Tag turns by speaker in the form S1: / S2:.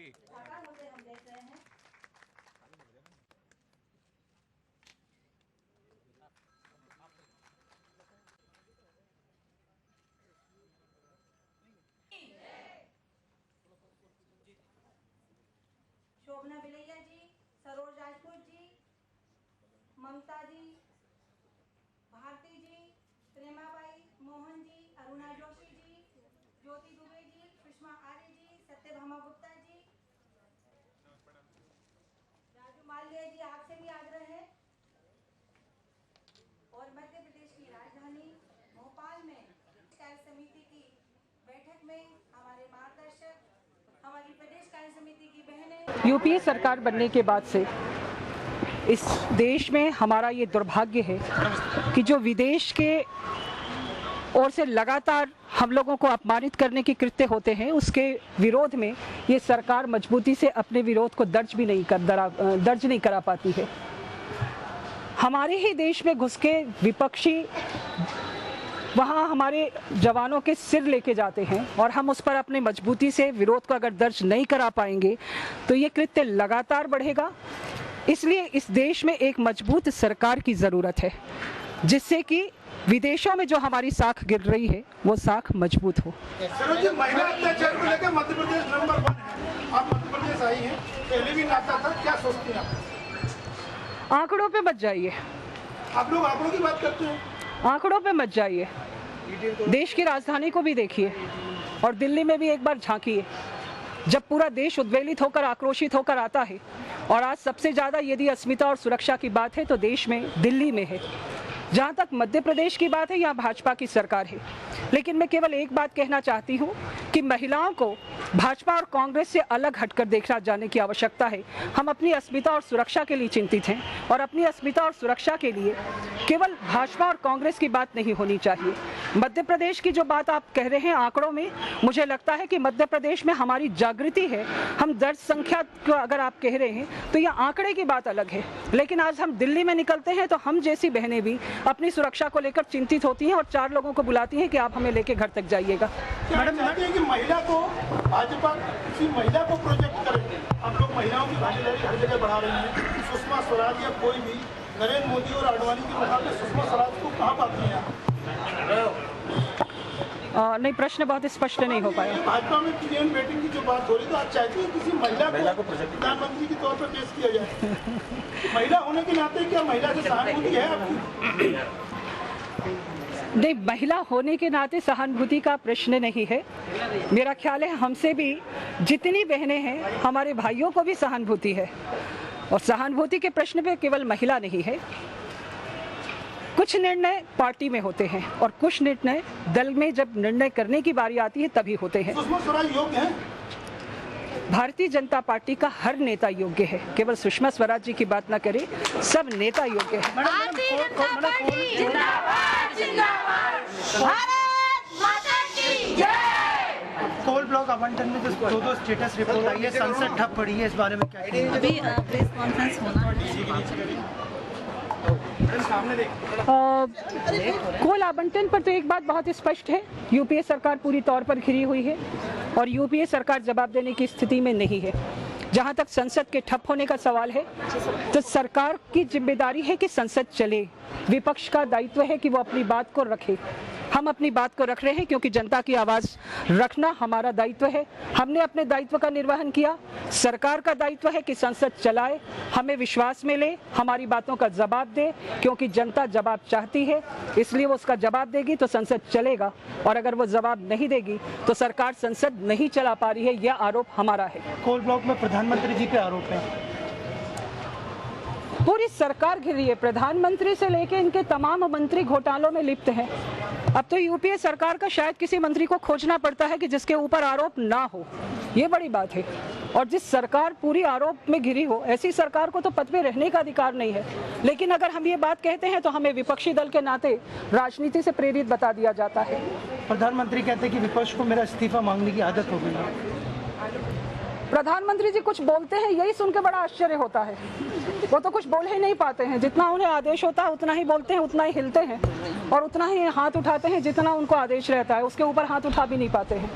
S1: शोभना बिलैया जी, सरोज राजपूत जी, ममता जी, भारती जी, प्रेमाबाई, मोहन जी, अरुणा जोशी जी, ज्योति दुबे जी, सुषमा आर्य जी, सत्यभामा गुप्ता जी, राजू मालवीय जी, आपसे भी आग्रह है। और मध्य प्रदेश की राजधानी भोपाल में कार्य समिति की बैठक में हमारे मार्गदर्शक, हमारी प्रदेश कार्य समिति की बहनें, यूपीए सरकार बनने के बाद से इस देश में हमारा ये दुर्भाग्य है कि जो विदेश के ओर से लगातार हम लोगों को अपमानित करने के कृत्य होते हैं, उसके विरोध में ये सरकार मजबूती से अपने विरोध को दर्ज नहीं करा पाती है। हमारे ही देश में घुस के विपक्षी वहाँ हमारे जवानों के सिर लेके जाते हैं और हम उस पर अपने मजबूती से विरोध को अगर दर्ज नहीं करा पाएंगे तो ये कृत्य लगातार बढ़ेगा। इसलिए इस देश में एक मजबूत सरकार की ज़रूरत है, जिससे कि विदेशों में जो हमारी साख गिर रही है वो साख मजबूत हो।
S2: महिला अत्याचार को लेकर मध्य प्रदेश नंबर 1 है। आप मध्य प्रदेश आई हैं, पहले भी नाता था, क्या सोचती हैं आप?
S1: आंकड़ों पे मत जाइए।
S2: आप लोग आंकड़ों की बात करते हैं,
S1: आंकड़ों पे मत जाइए। देश की राजधानी को भी देखिए और दिल्ली में भी एक बार झांकिए। जब पूरा देश उद्वेलित होकर आक्रोशित होकर आता है और आज सबसे ज़्यादा यदि अस्मिता और सुरक्षा की बात है तो देश में दिल्ली में है। जहाँ तक मध्य प्रदेश की बात है, यहाँ भाजपा की सरकार है। लेकिन मैं केवल एक बात कहना चाहती हूँ कि महिलाओं को भाजपा और कांग्रेस से अलग हटकर देखा जाने की आवश्यकता है। हम अपनी अस्मिता और सुरक्षा के लिए चिंतित हैं और अपनी अस्मिता और सुरक्षा के लिए केवल भाजपा और कांग्रेस की बात नहीं होनी चाहिए। मध्य प्रदेश की जो बात आप कह रहे हैं आंकड़ों में, मुझे लगता है कि मध्य प्रदेश में हमारी जागृति है। हम दर्ज संख्या को अगर आप कह रहे हैं तो यह आंकड़े की बात अलग है, लेकिन आज हम दिल्ली में निकलते हैं तो हम जैसी बहनें भी अपनी सुरक्षा को लेकर चिंतित होती हैं और 4 लोगों को बुलाती हैं कि आप हमें लेके घर तक जाइएगा।
S2: मैडम चाहती है कि महिला को भाजपा किसी महिला को प्रोजेक्ट करे। हम लोग महिलाओं की भागीदारी हर जगह बढ़ा रहे हैं। सुषमा स्वराज या कोई भी नरेंद्र मोदी और आडवाणी के मुकाबले सुषमा स्वराज को कहाँ पाती हैं?
S1: नहीं, प्रश्न बहुत स्पष्ट नहीं हो पाया।
S2: भाजपा में पीएम बेटिंग की जो बात हो रही, तो आप चाहती हैं किसी महिला को प्रधानमंत्री के तौर पर पेश किया जाए? महिला होने के नाते क्या महिला से सहानुभूति है आपकी?
S1: नहीं, महिला होने के नाते सहानुभूति का प्रश्न नहीं है। मेरा ख्याल है हमसे भी जितनी बहनें हैं, हमारे भाइयों को भी सहानुभूति है और सहानुभूति के प्रश्न पे केवल महिला नहीं है। कुछ निर्णय पार्टी में होते हैं और कुछ निर्णय दल में जब निर्णय करने की बारी आती है तभी होते हैं।
S2: सुषमा स्वराज योग्य है?
S1: भारतीय जनता पार्टी का हर नेता योग्य है, केवल सुषमा स्वराज जी की बात ना करें, सब नेता योग्य है।
S3: कोल ब्लॉक आवंटन में जो 2 स्टेटस रिपोर्ट आई है, संसद ठप पड़ी है, इस बारे में क्या कहेंगे?
S4: अभी प्रेस कॉन्फ्रेंस होना
S1: कोल आवंटन पर तो एक बात बहुत स्पष्ट है, यूपीए सरकार पूरी तौर पर घिरी हुई है और यूपीए सरकार जवाब देने की स्थिति में नहीं है। जहां तक संसद के ठप होने का सवाल है तो सरकार की जिम्मेदारी है कि संसद चले, विपक्ष का दायित्व है कि वो अपनी बात को रखे। हम अपनी बात को रख रहे हैं क्योंकि जनता की आवाज़ रखना हमारा दायित्व है। हमने अपने दायित्व का निर्वहन किया। सरकार का दायित्व है कि संसद चलाए, हमें विश्वास में ले, हमारी बातों का जवाब दे, क्योंकि जनता जवाब चाहती है, इसलिए वो उसका जवाब देगी तो संसद चलेगा। और अगर वो जवाब नहीं देगी तो सरकार संसद नहीं चला पा रही है, यह आरोप हमारा है।
S3: कोल ब्लॉक में प्रधानमंत्री जी के आरोप हैं।
S1: पूरी सरकार घिरी है, प्रधानमंत्री से लेकर इनके तमाम मंत्री घोटालों में लिप्त हैं। अब तो यूपीए सरकार का शायद किसी मंत्री को खोजना पड़ता है कि जिसके ऊपर आरोप ना हो, ये बड़ी बात है। और जिस सरकार पूरी आरोप में घिरी हो, ऐसी सरकार को तो पद पे रहने का अधिकार नहीं है। लेकिन अगर हम ये बात कहते हैं तो हमें विपक्षी दल के नाते राजनीति से प्रेरित बता दिया जाता है।
S3: प्रधानमंत्री कहते हैं कि विपक्ष को मेरा इस्तीफा मांगने की आदत हो गई।
S1: प्रधानमंत्री जी कुछ बोलते हैं, यही सुन के बड़ा आश्चर्य होता है। वो तो कुछ बोल ही नहीं पाते हैं, जितना उन्हें आदेश होता है उतना ही बोलते हैं, उतना ही हिलते हैं और उतना ही हाथ उठाते हैं जितना उनको आदेश रहता है, उसके ऊपर हाथ उठा भी नहीं पाते हैं।